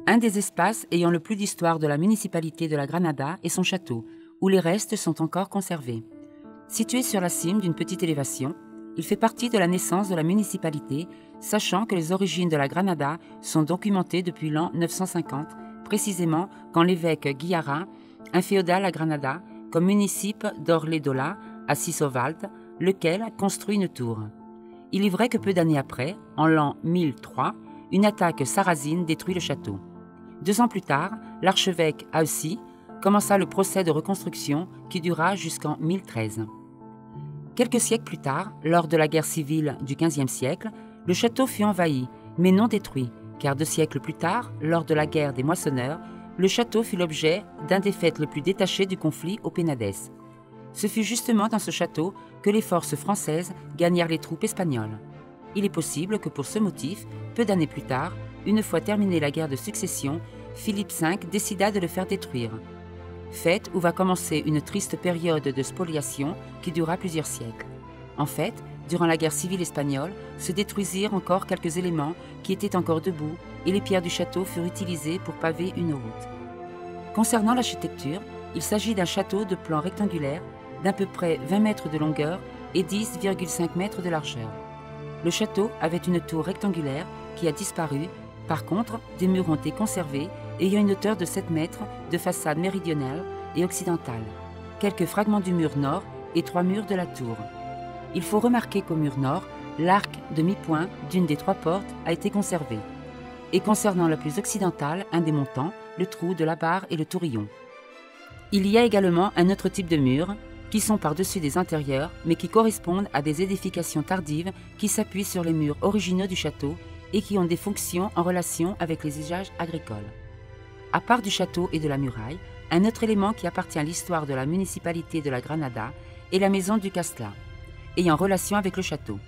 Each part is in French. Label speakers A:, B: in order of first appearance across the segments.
A: Un des espaces ayant le plus d'histoire de la municipalité de la Granada est son château, où les restes sont encore conservés. Situé sur la cime d'une petite élévation, il fait partie de la naissance de la municipalité, sachant que les origines de la Granada sont documentées depuis l'an 950, précisément quand l'évêque Guiara, un féodal à Granada, comme municipe d'Orlédola, à Sisovalt, lequel construit une tour. Il est vrai que peu d'années après, en l'an 1003, une attaque sarrasine détruit le château. 2 ans plus tard, l'archevêque Aouci commença le procès de reconstruction qui dura jusqu'en 1013. Quelques siècles plus tard, lors de la guerre civile du XVe siècle, le château fut envahi, mais non détruit, car 2 siècles plus tard, lors de la guerre des Moissonneurs, le château fut l'objet d'un des faits les plus détachés du conflit au Penedès. Ce fut justement dans ce château que les forces françaises gagnèrent les troupes espagnoles. Il est possible que pour ce motif, peu d'années plus tard, une fois terminée la guerre de succession, Philippe V décida de le faire détruire. Fête où va commencer une triste période de spoliation qui dura plusieurs siècles. En fait, durant la guerre civile espagnole, se détruisirent encore quelques éléments qui étaient encore debout et les pierres du château furent utilisées pour paver une route. Concernant l'architecture, il s'agit d'un château de plan rectangulaire d'à peu près 20 mètres de longueur et 10,5 mètres de largeur. Le château avait une tour rectangulaire qui a disparu. Par contre, des murs ont été conservés ayant une hauteur de 7 mètres de façade méridionale et occidentale, quelques fragments du mur nord et 3 murs de la tour. Il faut remarquer qu'au mur nord, l'arc de mi-point d'une des 3 portes a été conservé. Et concernant la plus occidentale, un des montants, le trou de la barre et le tourillon. Il y a également un autre type de murs, qui sont par-dessus des intérieurs, mais qui correspondent à des édifications tardives qui s'appuient sur les murs originaux du château et qui ont des fonctions en relation avec les usages agricoles. À part du château et de la muraille, un autre élément qui appartient à l'histoire de la municipalité de la Granada est la maison du Castlà, ayant relation avec le château.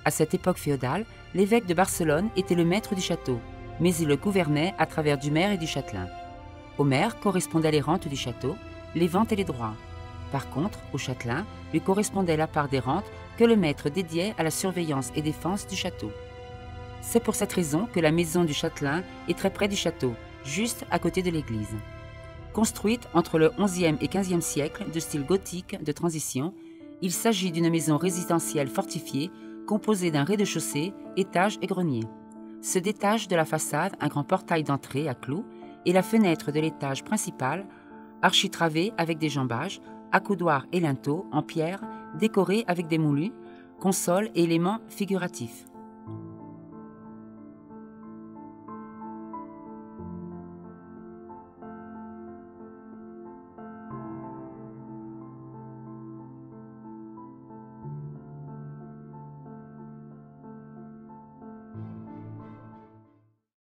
A: À cette époque féodale, l'évêque de Barcelone était le maître du château, mais il le gouvernait à travers du maire et du châtelain. Au maire correspondaient les rentes du château, les ventes et les droits. Par contre, au châtelain lui correspondait la part des rentes que le maître dédiait à la surveillance et défense du château. C'est pour cette raison que la maison du châtelain est très près du château, juste à côté de l'église. Construite entre le XIe et XVe siècle de style gothique de transition, il s'agit d'une maison résidentielle fortifiée composée d'un rez-de-chaussée, étage et grenier. Se détache de la façade un grand portail d'entrée à clous et la fenêtre de l'étage principal, architravée avec des jambages, accoudoirs et linteaux en pierre décorés avec des moulus, consoles et éléments figuratifs.